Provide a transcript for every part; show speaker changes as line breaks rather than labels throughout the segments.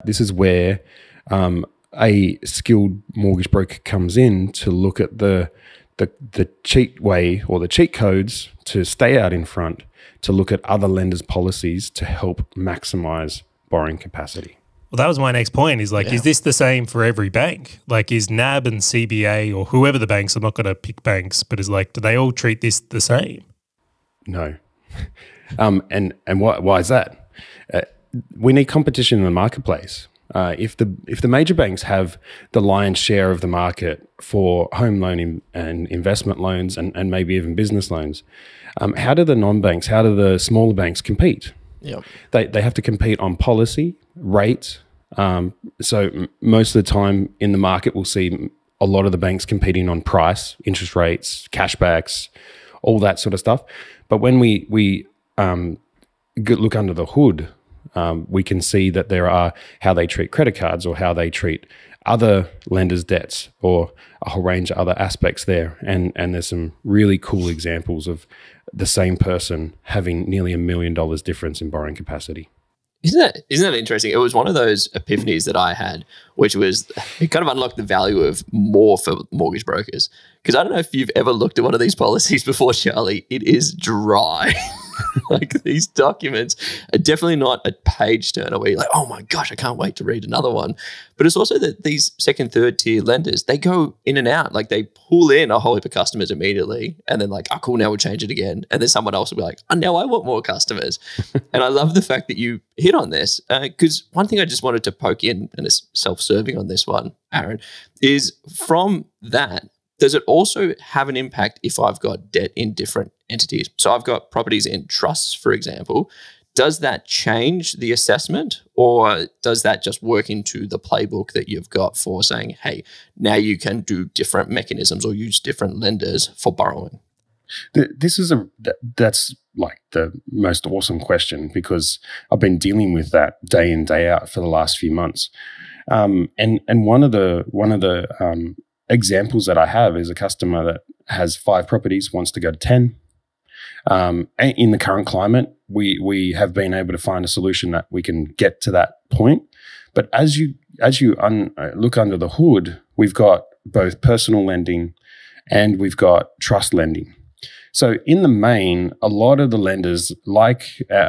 This is where a skilled mortgage broker comes in to look at the cheat way or the cheat codes to stay out in front, to look at other lenders' policies to help maximize borrowing capacity.
Well, that was my next point is like, is this the same for every bank? Like, is NAB and CBA or whoever the banks, I'm not going to pick banks, but is like, do they all treat this the same?
No. And why is that? We need competition in the marketplace. If the major banks have the lion's share of the market for home loan and investment loans and maybe even business loans, how do the non-banks, how do the smaller banks compete?
Yep.
They have to compete on policy, rate. So most of the time in the market, we'll see a lot of the banks competing on price, interest rates, cashbacks, all that sort of stuff. But when we look under the hood, we can see that there are how they treat credit cards or how they treat other lenders' debts or a whole range of other aspects there. And there's some really cool examples of the same person having nearly $1 million difference in borrowing capacity.
Isn't that interesting? It was one of those epiphanies that I had, which was it kind of unlocked the value of more for mortgage brokers. Because I don't know if you've ever looked at one of these policies before, Charlie. It is dry. Like these documents are definitely not a page turner where you're like, oh my gosh, I can't wait to read another one. But it's also that these second, third tier lenders, they go in and out. Like they pull in a whole heap of customers immediately and then like, oh cool, now we'll change it again. And then someone else will be like, oh, now I want more customers. And I love the fact that you hit on this because one thing I just wanted to poke in, and it's self-serving on this one, Aaron, is from that, does it also have an impact if I've got debt in different entities? So I've got properties in trusts, for example. Does that change the assessment or does that just work into the playbook that you've got for saying, hey, now you can do different mechanisms or use different lenders for borrowing?
That's like the most awesome question because I've been dealing with that day in, day out for the last few months. And one of the examples that I have is a customer that has 5 properties, wants to go to 10. In the current climate, we have been able to find a solution that we can get to that point. But as you look under the hood, we've got both personal lending and we've got trust lending. So in the main, a lot of the lenders, like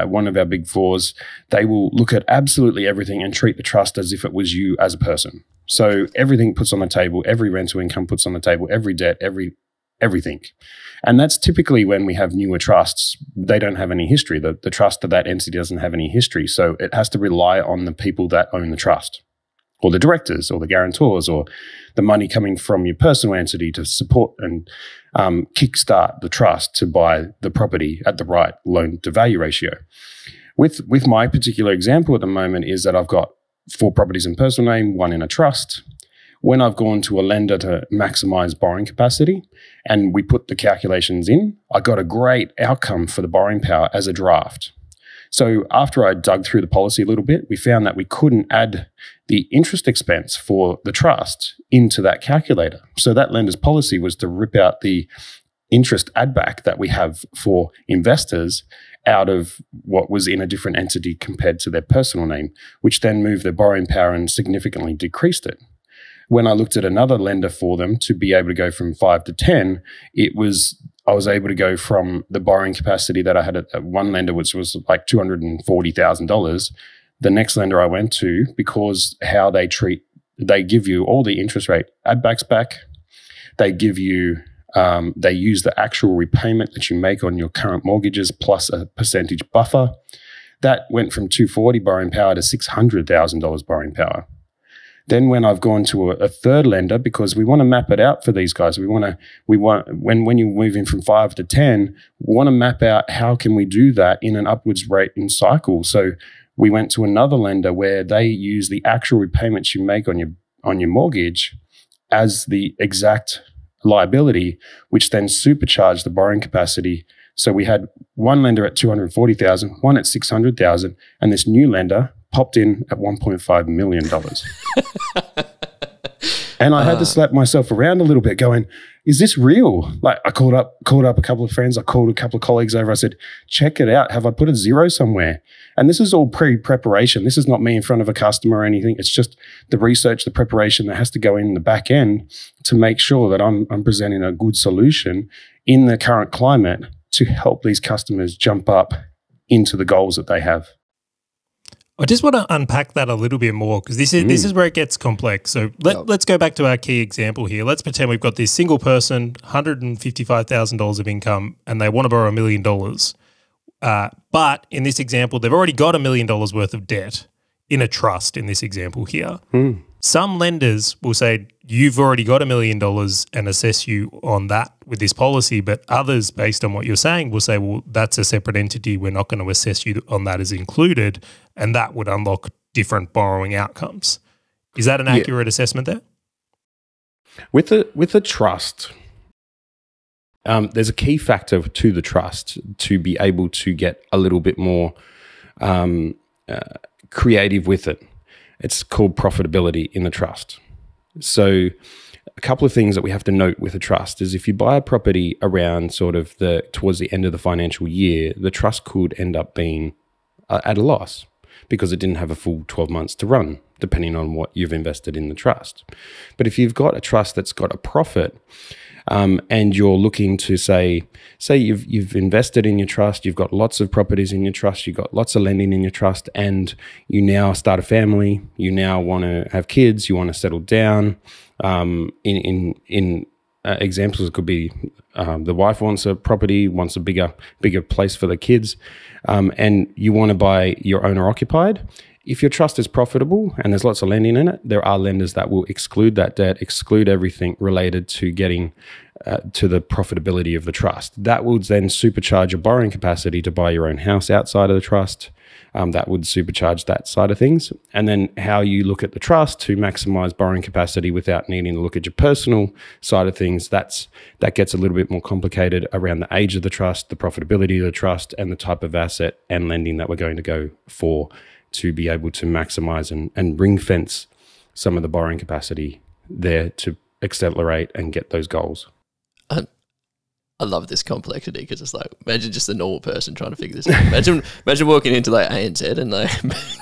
one of our big fours, they will look at absolutely everything and treat the trust as if it was you as a person. So everything puts on the table, every rental income puts on the table, every debt, everything. And that's typically when we have newer trusts, they don't have any history. The trust of that entity doesn't have any history. So it has to rely on the people that own the trust or the directors or the guarantors or the money coming from your personal entity to support and kickstart the trust to buy the property at the right loan to value ratio. With my particular example at the moment is that I've got 4 properties in personal name, 1 in a trust. When I've gone to a lender to maximize borrowing capacity and we put the calculations in, I got a great outcome for the borrowing power as a draft. So after I dug through the policy a little bit, we found that we couldn't add the interest expense for the trust into that calculator. So that lender's policy was to rip out the interest add back that we have for investors out of what was in a different entity compared to their personal name, which then moved their borrowing power and significantly decreased it. When I looked at another lender for them to be able to go from 5 to 10, I was able to go from the borrowing capacity that I had at one lender, which was like $240,000. The next lender I went to, because how they give you all the interest rate add backs back. They give you, they use the actual repayment that you make on your current mortgages plus a percentage buffer. That went from $240 borrowing power to $600,000 borrowing power. Then when I've gone to a third lender, because we want to map it out for these guys, when you're moving from 5 to 10, we want to map out how can we do that in an upwards rate in cycle. So we went to another lender where they use the actual repayments you make on your mortgage as the exact liability, which then supercharged the borrowing capacity. So we had one lender at $240,000, one at $600,000, and this new lender popped in at $1.5 million. And I had to slap myself around a little bit going, is this real? Like I called up a couple of friends. I called a couple of colleagues over. I said, check it out. Have I put a zero somewhere? And this is all pre-preparation. This is not me in front of a customer or anything. It's just the research, the preparation that has to go in the back end to make sure that I'm presenting a good solution in the current climate to help these customers jump up into the goals that they have.
I just want to unpack that a little bit more because this is where it gets complex. So let's go back to our key example here. Let's pretend we've got this single person, $155,000 of income, and they want to borrow $1 million. But in this example, they've already got $1 million worth of debt in a trust in this example here. Some lenders will say, you've already got $1 million and assess you on that with this policy. But others, based on what you're saying, will say, well, that's a separate entity. We're not going to assess you on that as included. And that would unlock different borrowing outcomes. Is that an accurate assessment there?
With a trust, there's a key factor to the trust to be able to get a little bit more creative with it. It's called profitability in the trust. So a couple of things that we have to note with a trust is if you buy a property around sort of towards the end of the financial year, the trust could end up being at a loss because it didn't have a full 12 months to run, depending on what you've invested in the trust. But if you've got a trust that's got a profit, and you're looking to say you've invested in your trust, you've got lots of properties in your trust, you've got lots of lending in your trust, and you now start a family, you now want to have kids, you want to settle down. In examples, it could be the wife wants a property, wants a bigger place for the kids, and you want to buy your owner occupied. If your trust is profitable and there's lots of lending in it, there are lenders that will exclude that debt, exclude everything related to getting to the profitability of the trust. That would then supercharge your borrowing capacity to buy your own house outside of the trust. That would supercharge that side of things. And then how you look at the trust to maximize borrowing capacity without needing to look at your personal side of things, that gets a little bit more complicated around the age of the trust, the profitability of the trust, and the type of asset and lending that we're going to go for to be able to maximize and ring fence some of the borrowing capacity there to accelerate and get those goals.
I love this complexity because it's like, imagine just a normal person trying to figure this out. Imagine walking into like ANZ and like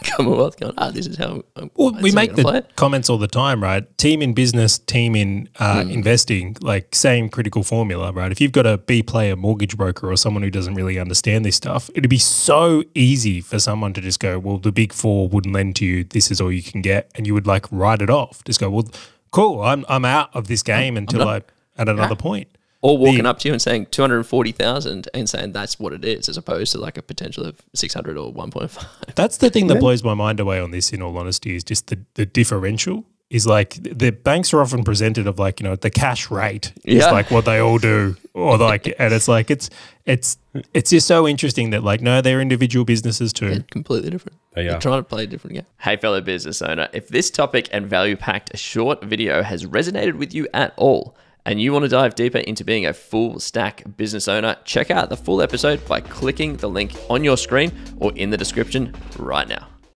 Commonwealth going, this is how
we make the comments all the time, right? Team in business, team in investing, like same critical formula, right? If you've got a B player mortgage broker or someone who doesn't really understand this stuff, it'd be so easy for someone to just go, well, the big four wouldn't lend to you. This is all you can get. And you would like write it off. Just go, well, cool. I'm out of this game until at another point.
Or walking up to you and saying 240,000 and saying that's what it is, as opposed to like a potential of 600 or 1.5.
That's the thing that blows my mind away on this, in all honesty, is just the differential. Is like the banks are often presented of like, the cash rate is like what they all do, or like, and it's like it's just so interesting that like, no, they're individual businesses too.
They're completely different.
They're
trying to play a different game. Hey, fellow business owner, if this topic and value-packed short video has resonated with you at all, and you want to dive deeper into being a full stack business owner, check out the full episode by clicking the link on your screen or in the description right now.